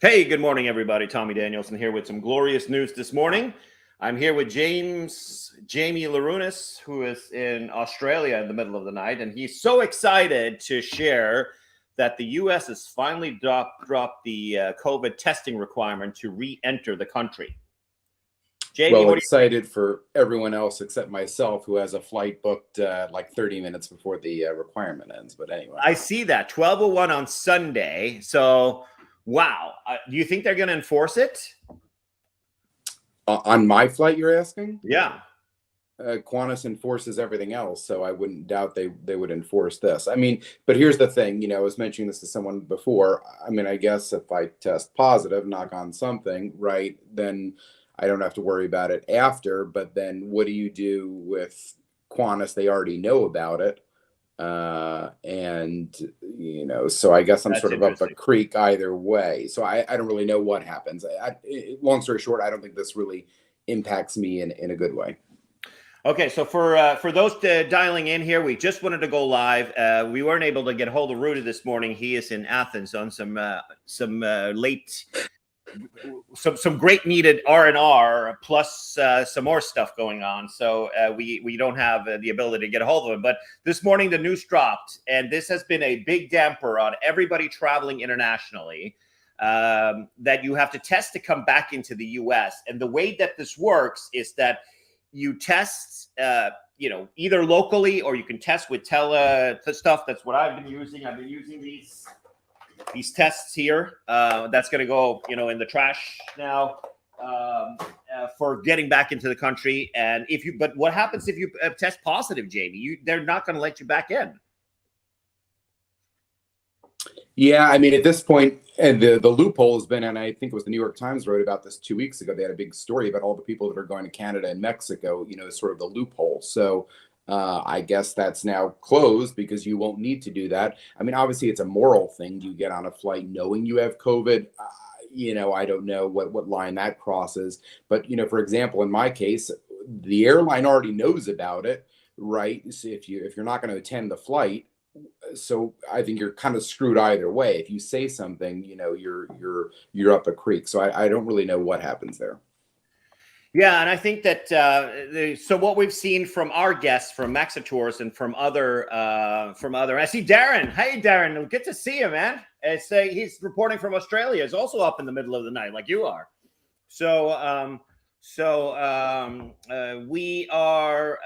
Hey, good morning, everybody. Tommy Danielson here with some glorious news this morning. I'm here with Jamie Larunas, who is in Australia in the middle of the night, and he's so excited to share that the U.S. has finally dropped the COVID testing requirement to re-enter the country. Jamie, Well, what do you think? excited for everyone else except myself, who has a flight booked like 30 minutes before the requirement ends. But anyway, I see that 12:01 on Sunday. So, wow. Do you think they're going to enforce it? on my flight, you're asking? Yeah. Qantas enforces everything else, so I wouldn't doubt they would enforce this. I mean, but here's the thing, I was mentioning this to someone before. I mean, I guess if I test positive, knock on something, right, then I don't have to worry about it after. But then what do you do with Qantas? They already know about it. And so I guess I'm That's sort of up a interesting. creek either way. So I don't really know what happens. Long story short, I don't think this really impacts me in a good way. Okay, so for those dialing in here, we just wanted to go live. We weren't able to get a hold of Rudy this morning. He is in Athens on some great needed R&R plus some more stuff going on. So we don't have the ability to get a hold of him. But this morning the news dropped, and this has been a big damper on everybody traveling internationally. That you have to test to come back into the U.S. And the way that this works is that you test, either locally or you can test with tele stuff. That's what I've been using. I've been using these tests here. That's going to go, in the trash now for getting back into the country. And but what happens if you test positive, Jamie? They're not going to let you back in. Yeah, I mean, at this point, and the loophole has been, and I think it was the New York Times wrote about this 2 weeks ago. They had a big story about all the people that are going to Canada and Mexico, sort of the loophole. So I guess that's now closed because you won't need to do that. I mean, obviously, it's a moral thing. You get on a flight knowing you have COVID. I don't know what line that crosses. But, for example, in my case, the airline already knows about it, right? So if you're not going to attend the flight, so I think you're kind of screwed either way. If you say something, you're up a creek. So I don't really know what happens there. Yeah, and I think that so what we've seen from our guests from Maxitours and from other I see Darren. Hey, Darren, good to see you, man. He's reporting from Australia. He's also up in the middle of the night, like you are. So we are.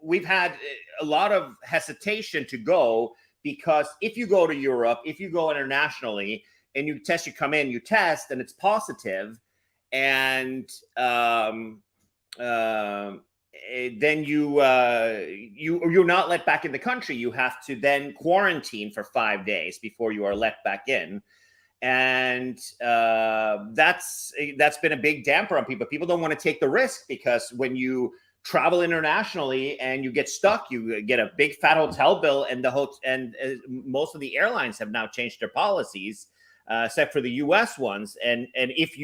We've had a lot of hesitation to go because if you go to Europe, if you go internationally and you come in, you test, and it's positive, and then you're not let back in the country. You have to then quarantine for 5 days before you are let back in. And that's been a big damper on people. People don't want to take the risk because when you travel internationally and you get stuck, you get a big fat hotel bill, and most of the airlines have now changed their policies, except for the U.S. ones. And if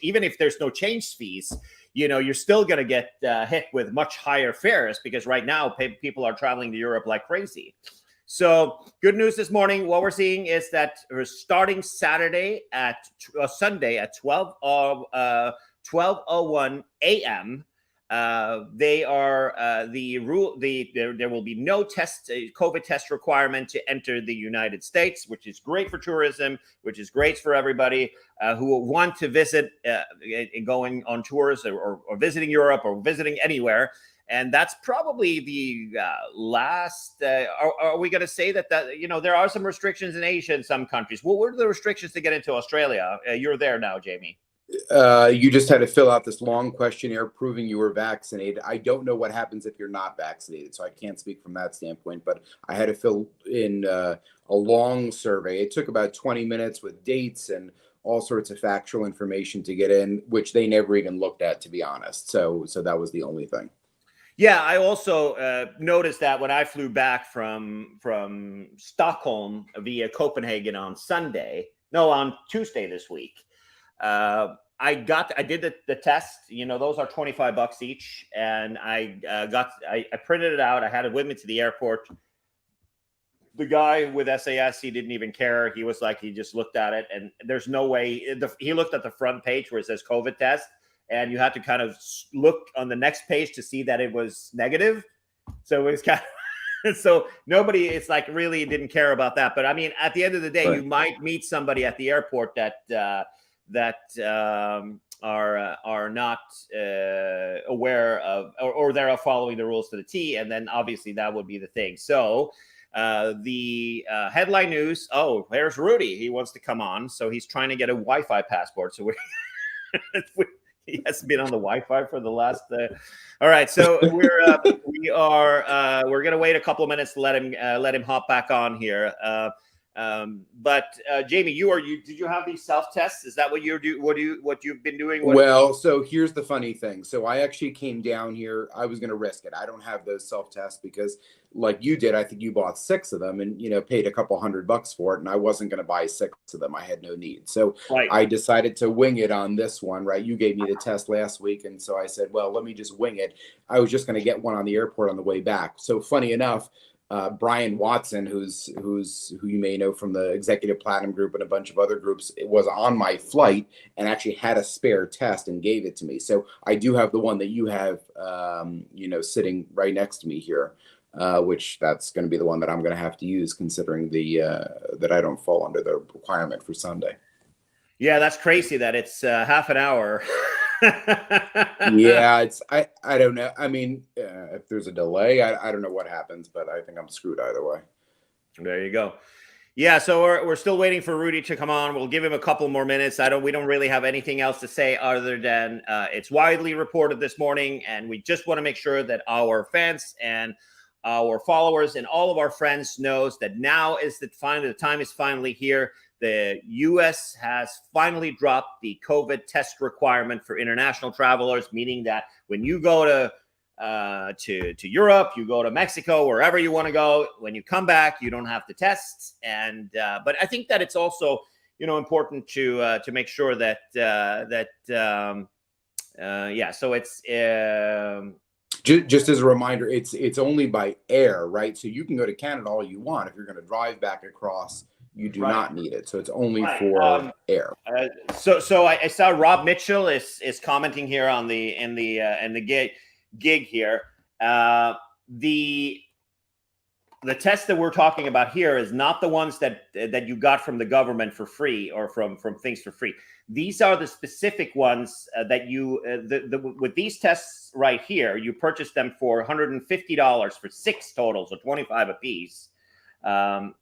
even if there's no change fees, you're still going to get hit with much higher fares because right now people are traveling to Europe like crazy. So good news this morning. What we're seeing is that we're starting Sunday at 12:01 a.m. They are the rule. There will be no COVID test requirement to enter the United States, which is great for tourism, which is great for everybody who will want to visit, going on tours or visiting Europe or visiting anywhere. And that's probably the last. Are we going to say that there are some restrictions in Asia in some countries? What were the restrictions to get into Australia? You're there now, Jamie. You just had to fill out this long questionnaire proving you were vaccinated. I don't know what happens if you're not vaccinated, so I can't speak from that standpoint. But I had to fill in a long survey. It took about 20 minutes with dates and all sorts of factual information to get in, which they never even looked at, to be honest. So that was the only thing. Yeah, I also noticed that when I flew back from Stockholm via Copenhagen on Tuesday this week. I did the test. Those are $25 each, and I printed it out. I had it with me to the airport. the guy with SAS, he didn't even care. He was like, he just looked at it, and there's no way. He looked at the front page where it says COVID test, and you had to kind of look on the next page to see that it was negative. So it was kind of so nobody, it's like, really didn't care about that. But I mean, at the end of the day, Right. you might meet somebody at the airport that are not aware of, or they're following the rules to the T, and then obviously that would be the thing. So the headline news. Oh, there's Rudy. He wants to come on, so he's trying to get a Wi-Fi passport. So he hasn't been on the Wi-Fi for the last. All right, so we're gonna wait a couple of minutes to let him hop back on here. But Jamie, did you have these self tests? Is that what you've been doing? Well, so here's the funny thing. So I actually came down here. I was going to risk it. I don't have those self tests because, like you did, I think you bought 6 of them and paid a couple $100 for it. And I wasn't going to buy 6 of them. I had no need. So right. I decided to wing it on this one. Right? You gave me the test last week, and so I said, well, let me just wing it. I was just going to get one on the airport on the way back. So funny enough. Brian Watson, who you may know from the Executive Platinum Group and a bunch of other groups, it was on my flight and actually had a spare test and gave it to me. So I do have the one that you have, sitting right next to me here, which that's going to be the one that I'm going to have to use, considering that I don't fall under the requirement for Sunday. Yeah, that's crazy that it's half an hour. Yeah, I don't know. I mean, if there's a delay, I don't know what happens, but I think I'm screwed either way. There you go. Yeah, so we're still waiting for Rudy to come on. We'll give him a couple more minutes. We don't really have anything else to say other than it's widely reported this morning, and we just want to make sure that our fans and our followers and all of our friends knows that now is the time is finally here. The U.S. has finally dropped the COVID test requirement for international travelers, meaning that when you go to Europe, you go to Mexico, wherever you want to go, when you come back, you don't have to test. And but I think that it's also important to make sure that So it's just as a reminder, it's only by air, right? So you can go to Canada all you want. If you're going to drive back across, you do not need it. So it's only for air. So I saw Rob Mitchell is commenting here on the gig here. The test that we're talking about here is not the ones that you got from the government for free or from things for free. These are the specific ones that you with these tests right here. You purchased them for $150 for 6 totals, so 25 a piece. No,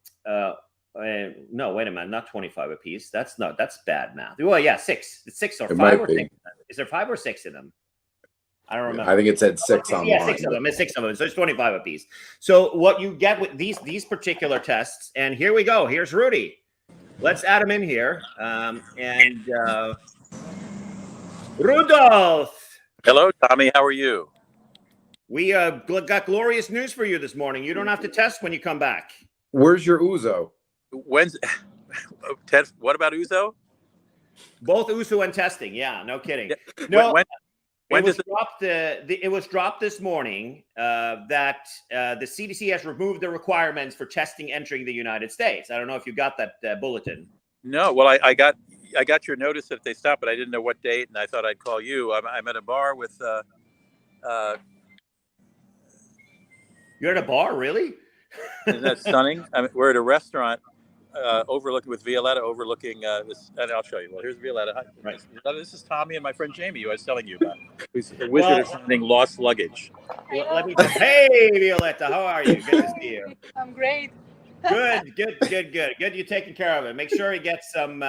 wait a minute, not 25 a piece. That's bad math. Well, yeah, 6. It's 6 or 5 or 6. Is there 5 or 6 in them? I don't remember. I think it said 6 online. Yeah, 6 of them. It's 6 of them. So it's 25 a piece. So what you get with these particular tests, and here we go. Here's Rudy. Let's add him in here. Rudolph. Hello, Tommy. How are you? We got glorious news for you this morning. You don't have to test when you come back. Where's your Uzo? When's Ted? What about Uzo? Both Uzo and testing. Yeah, no kidding. Yeah. No, when it was dropped this morning that the CDC has removed the requirements for testing entering the United States. I don't know if you got that bulletin. No. Well, I got your notice that they stopped, but I didn't know what date, and I thought I'd call you. I'm at a bar with. You're at a bar, really? Isn't that stunning? We're at a restaurant overlooking this, and I'll show you. Well, here's Violetta. Right. This is Tommy and my friend Jamie, who I was telling you about. Who's a wizard of finding lost luggage. Hey, Violetta, how are you? Good to see you. I'm great. Good. You're taking care of it. Make sure he gets some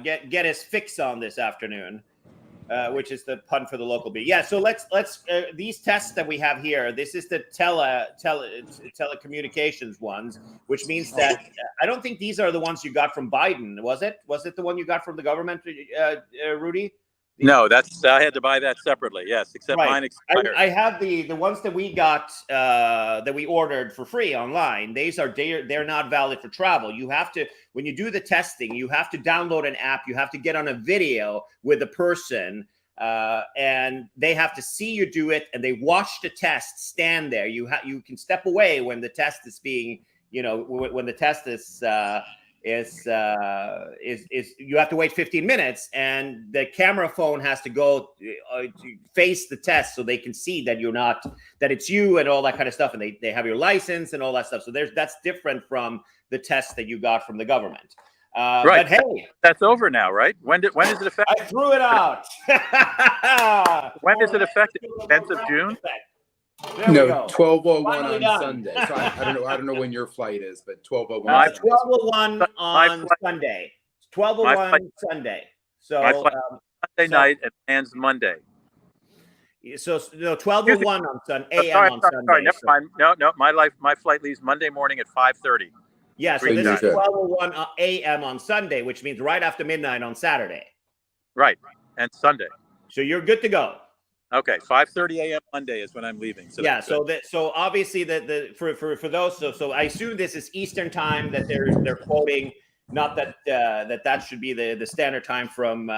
get his fix on this afternoon. Which is the pun for the local bee. Yeah, so let's these tests that we have here. This is the telecommunications ones, which means that I don't think these are the ones you got from Biden. Was it the one you got from the government, Rudy? No, I had to buy that separately. Yes, except mine expired. I have the ones that we got that we ordered for free online. They're not valid for travel. You have to, when you do the testing, you have to download an app. You have to get on a video with a person, and they have to see you do it, and they watch the test. Stand there. You can step away when the test is being when the test is you have to wait 15 minutes, and the camera phone has to go to face the test so they can see that that it's you and all that kind of stuff, and they have your license and all that stuff. So that's different from the test that you got from the government. Right. But hey, that's over now, right? When does it affect? I threw it out. When does it affect? 10th of June? There we go. 12:01 Finally on done. Sunday. So I don't know when your flight is, but 12:01. 12:01 on Sunday. 12:01 Sunday. So Sunday night and lands Monday. So 12:01 on Sunday. Sorry, on Sunday. Sorry, never mind. No. My flight leaves Monday morning at 5:30. Yeah, so this is 12:01 a.m. on Sunday, which means right after midnight on Saturday. Right, and Sunday. So you're good to go. Okay, 5:30 a.m. Monday is when I'm leaving. So yeah, so obviously for those, so I assume this is Eastern time that they're quoting. Not that that should be the standard time from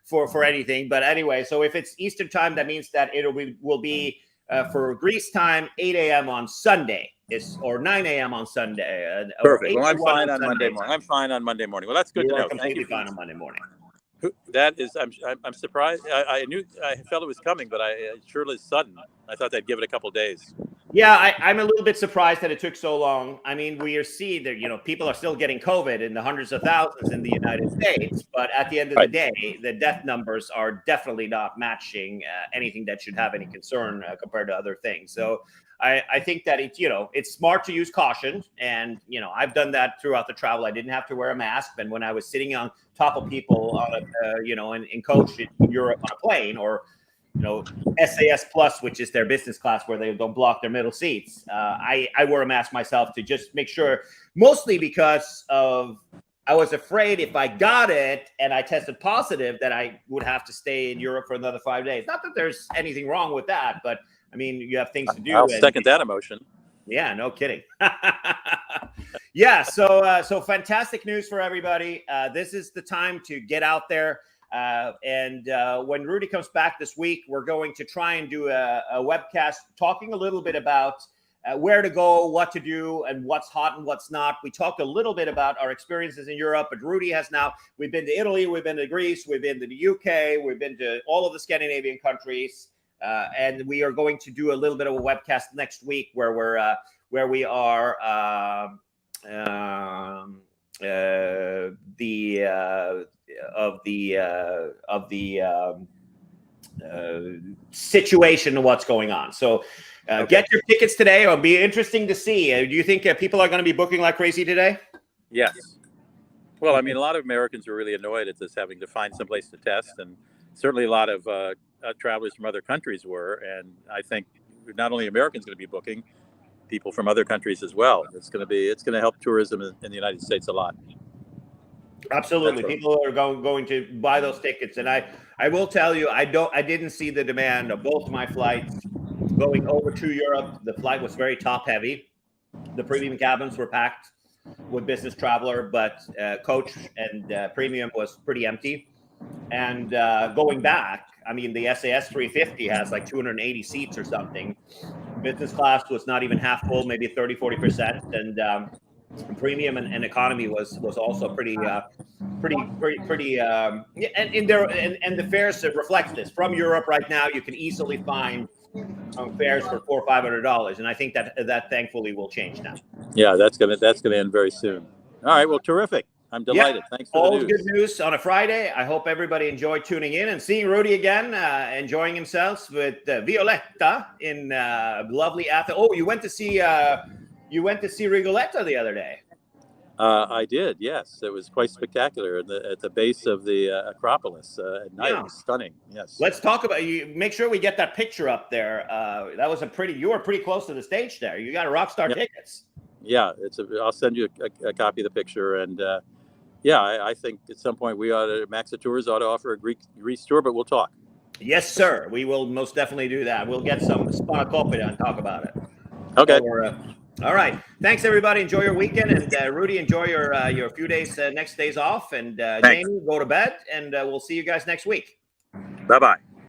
for anything, but anyway. So if it's Eastern time, that means that will be for Greece time 8 a.m. on Sunday. Or 9 a.m. on Sunday. Perfect. Well, I'm fine on Monday morning. I'm fine on Monday morning. Well, that's good to know. Thank you. Fine on Monday morning. That is, I'm surprised. I felt it was coming, but it surely is sudden. I thought they'd give it a couple of days. Yeah, I'm a little bit surprised that it took so long. I mean, we are seeing that people are still getting COVID in the hundreds of thousands in the United States, but at the end of the day, the death numbers are definitely not matching anything that should have any concern compared to other things. So I think that it's smart to use caution, and I've done that throughout the travel. I didn't have to wear a mask, and when I was sitting on top of people on in coach in Europe on a plane, or SAS Plus, which is their business class where they don't block their middle seats, I wore a mask myself to just make sure, mostly because I was afraid if I got it and I tested positive that I would have to stay in Europe for another 5 days. Not that there's anything wrong with that, but I mean, you have things to do. I'll second that emotion. Yeah, no kidding. Yeah, so fantastic news for everybody. This is the time to get out there. And when Rudy comes back this week, we're going to try and do a webcast talking a little bit about where to go, what to do, and what's hot and what's not. We talked a little bit about our experiences in Europe, but Rudy we've been to Italy, we've been to Greece, we've been to the UK, we've been to all of the Scandinavian countries. And we are going to do a little bit of a webcast next week where we are situation and what's going on. So get your tickets today. It'll be interesting to see. Do you think people are going to be booking like crazy today? Yes. Well, I mean, a lot of Americans are really annoyed at this, having to find some place to test, and certainly a lot of travelers from other countries were. And I think not only Americans going to be booking, people from other countries as well. It's going to help tourism in the United States a lot. Absolutely. People are going to buy those tickets. And I will tell you, I didn't see the demand of both my flights going over to Europe. The flight was very top heavy. The premium cabins were packed with business traveler, but coach and premium was pretty empty. And going back, I mean, the SAS 350 has like 280 seats or something. Business class was not even half full, maybe 30-40%. And premium and economy was also pretty and the fares reflect this. From Europe right now, you can easily find fares for $400 or $500, and I think that thankfully will change now. Yeah, that's gonna end very soon. All right, well, terrific. I'm delighted. Thanks for all the good news on a Friday. I hope everybody enjoyed tuning in and seeing Rudy again, enjoying himself with Violetta in lovely Athens. Oh, you went to see Rigoletta the other day. I did, yes. It was quite spectacular at the base of the Acropolis at night. Yeah. It was stunning. Yes. Let's talk about you. Make sure we get that picture up there. That was you were pretty close to the stage there. You got a rock star tickets. Yeah, I'll send you a copy of the picture, and I think at some point Maxa Tours ought to offer a Greece tour, but we'll talk. Yes, sir. We will most definitely do that. We'll get some spanakopita and talk about it. Okay. All right. Thanks, everybody. Enjoy your weekend. And Rudy, enjoy your few days, next days off. And Jamie, go to bed. And we'll see you guys next week. Bye-bye.